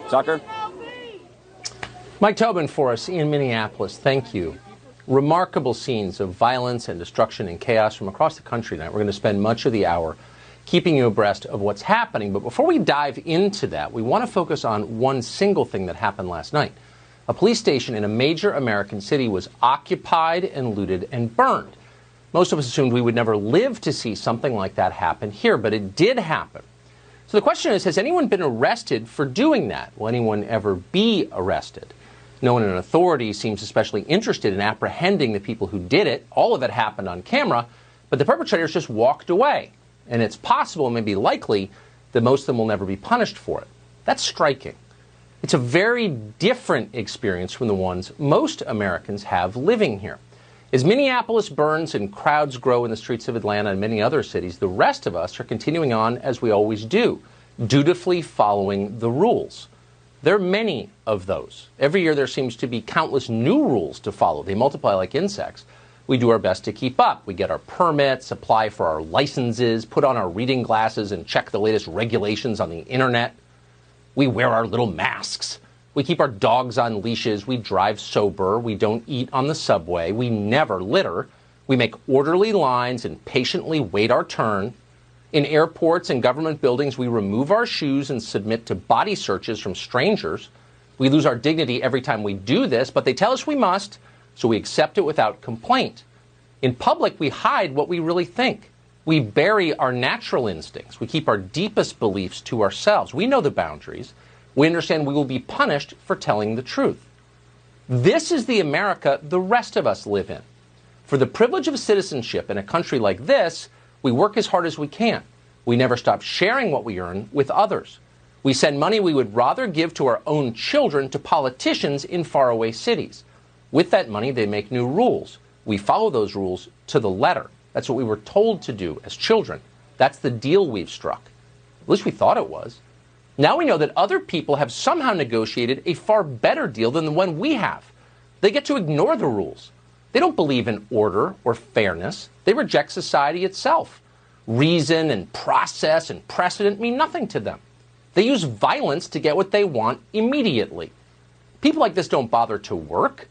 Tucker? Mike Tobin for us in Minneapolis. Thank you. Remarkable scenes of violence and destruction and chaos from across the country tonight. We're going to spend much of the hour keeping you abreast of what's happening. But before we dive into that, we want to focus on one single thing that happened last night. A police station in a major American city was occupied and looted and burned. Most of us assumed we would never live to see something like that happen here, but it did happen. So the question is, has anyone been arrested for doing that? Will anyone ever be arrested? No one in authority seems especially interested in apprehending the people who did it. All of it happened on camera, but the perpetrators just walked away. And it's possible, maybe likely, that most of them will never be punished for it. That's striking. It's a very different experience from the ones most Americans have living here. As Minneapolis burns and crowds grow in the streets of Atlanta and many other cities, the rest of us are continuing on as we always do, dutifully following the rules. There are many of those. Every year there seems to be countless new rules to follow. They multiply like insects. We do our best to keep up. We get our permits, apply for our licenses, put on our reading glasses, and check the latest regulations on the internet. We wear our little masks. We keep our dogs on leashes. We drive sober. We don't eat on the subway. We never litter. We make orderly lines and patiently wait our turn. In airports and government buildings, we remove our shoes and submit to body searches from strangers. We lose our dignity every time we do this, but they tell us we must, so we accept it without complaint. In public, we hide what we really think. We bury our natural instincts. We keep our deepest beliefs to ourselves. We know the boundaries. We understand we will be punished for telling the truth. This is the America the rest of us live in. For the privilege of citizenship in a country like this, we work as hard as we can. We never stop sharing what we earn with others. We send money we would rather give to our own children to politicians in faraway cities. With that money, they make new rules. We follow those rules to the letter. That's what we were told to do as children. That's the deal we've struck. At least we thought it was. Now we know that other people have somehow negotiated a far better deal than the one we have. They get to ignore the rules. They don't believe in order or fairness. They reject society itself. Reason and process and precedent mean nothing to them. They use violence to get what they want immediately. People like this don't bother to work.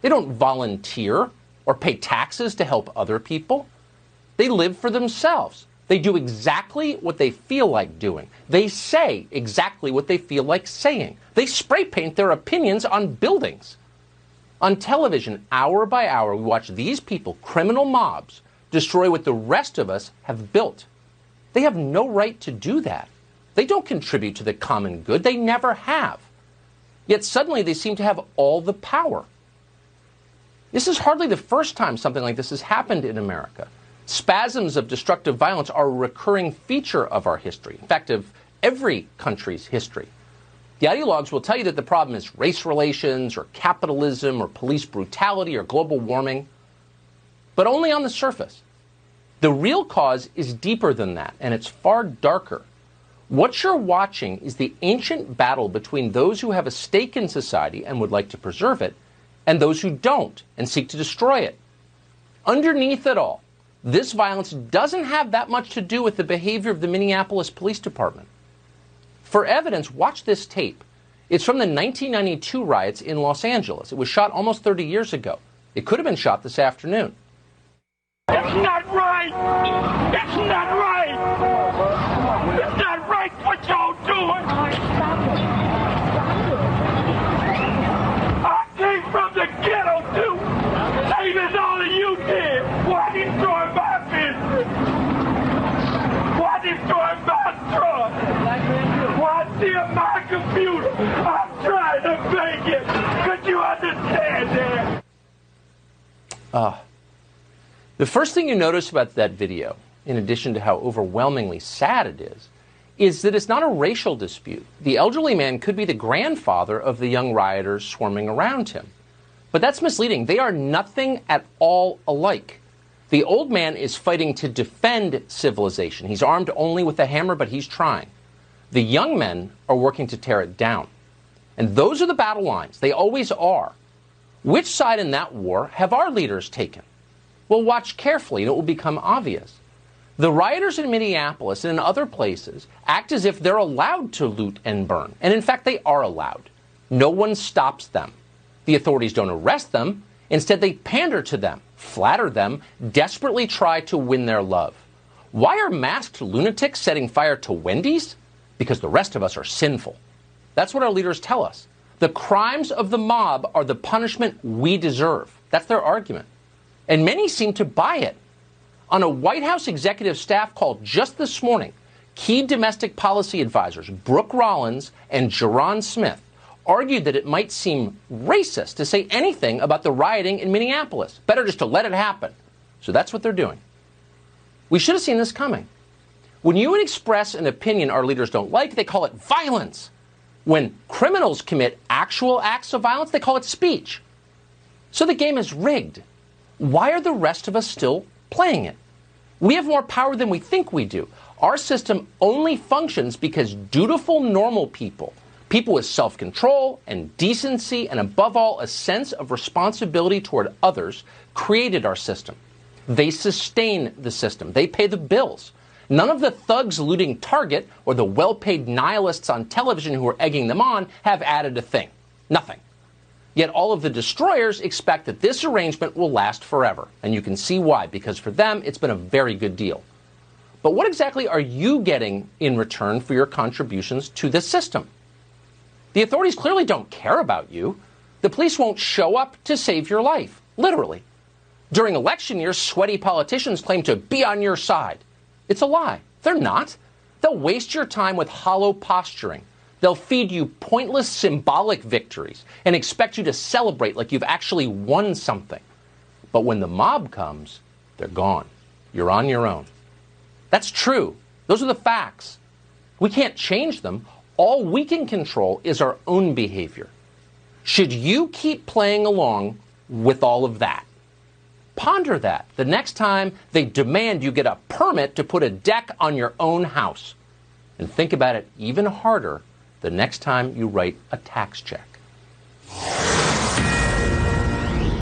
They don't volunteer or pay taxes to help other people. They live for themselves. They do exactly what they feel like doing. They say exactly what they feel like saying. They spray paint their opinions on buildings. On television, hour by hour, we watch these people, criminal mobs, destroy what the rest of us have built. They have no right to do that. They don't contribute to the common good. They never have. Yet suddenly they seem to have all the power. This is hardly the first time something like this has happened in America. Spasms of destructive violence are a recurring feature of our history, in fact, of every country's history. The ideologues will tell you that the problem is race relations or capitalism or police brutality or global warming, but only on the surface. The real cause is deeper than that, and it's far darker. What you're watching is the ancient battle between those who have a stake in society and would like to preserve it, and those who don't and seek to destroy it. Underneath it all, this violence doesn't have that much to do with the behavior of the Minneapolis Police Department. For evidence, watch this tape. It's from the 1992 riots in Los Angeles. It was shot almost 30 years ago. It could have been shot this afternoon. It's not right! It's not right! It's not right what y'all doing! I came from the ghetto too! Same as all of you did! Why destroy my business? Why destroy my truck? Why steal my computer? I'm trying to make it! Could you understand that? The first thing you notice about that video, in addition to how overwhelmingly sad it is that it's not a racial dispute. The elderly man could be the grandfather of the young rioters swarming around him. But that's misleading. They are nothing at all alike. The old man is fighting to defend civilization. He's armed only with a hammer, but he's trying. The young men are working to tear it down. And those are the battle lines. They always are. Which side in that war have our leaders taken? Well, watch carefully and it will become obvious. The rioters in Minneapolis and in other places act as if they're allowed to loot and burn. And in fact, they are allowed. No one stops them. The authorities don't arrest them. Instead, they pander to them, flatter them, desperately try to win their love. Why are masked lunatics setting fire to Wendy's? Because the rest of us are sinful. That's what our leaders tell us. The crimes of the mob are the punishment we deserve. That's their argument. And many seem to buy it. On a White House executive staff call just this morning, key domestic policy advisors Brooke Rollins and Ja'Ron Smith argued that it might seem racist to say anything about the rioting in Minneapolis. Better just to let it happen. So that's what they're doing. We should have seen this coming. When you express an opinion our leaders don't like, they call it violence. When criminals commit actual acts of violence, they call it speech. So the game is rigged. Why are the rest of us still playing it? We have more power than we think we do. Our system only functions because dutiful, normal people, people with self-control and decency and above all a sense of responsibility toward others, created our system. They sustain the system. They pay the bills. None of the thugs looting Target or the well-paid nihilists on television who are egging them on have added a thing. Nothing. Yet all of the destroyers expect that this arrangement will last forever. And you can see why, because for them, it's been a very good deal. But what exactly are you getting in return for your contributions to this system? The authorities clearly don't care about you. The police won't show up to save your life, literally. During election years, sweaty politicians claim to be on your side. It's a lie. They're not. They'll waste your time with hollow posturing. They'll feed you pointless symbolic victories and expect you to celebrate like you've actually won something. But when the mob comes, they're gone. You're on your own. That's true. Those are the facts. We can't change them. All we can control is our own behavior. Should you keep playing along with all of that? Ponder that the next time they demand you get a permit to put a deck on your own house. And think about it even harder the next time you write a tax check.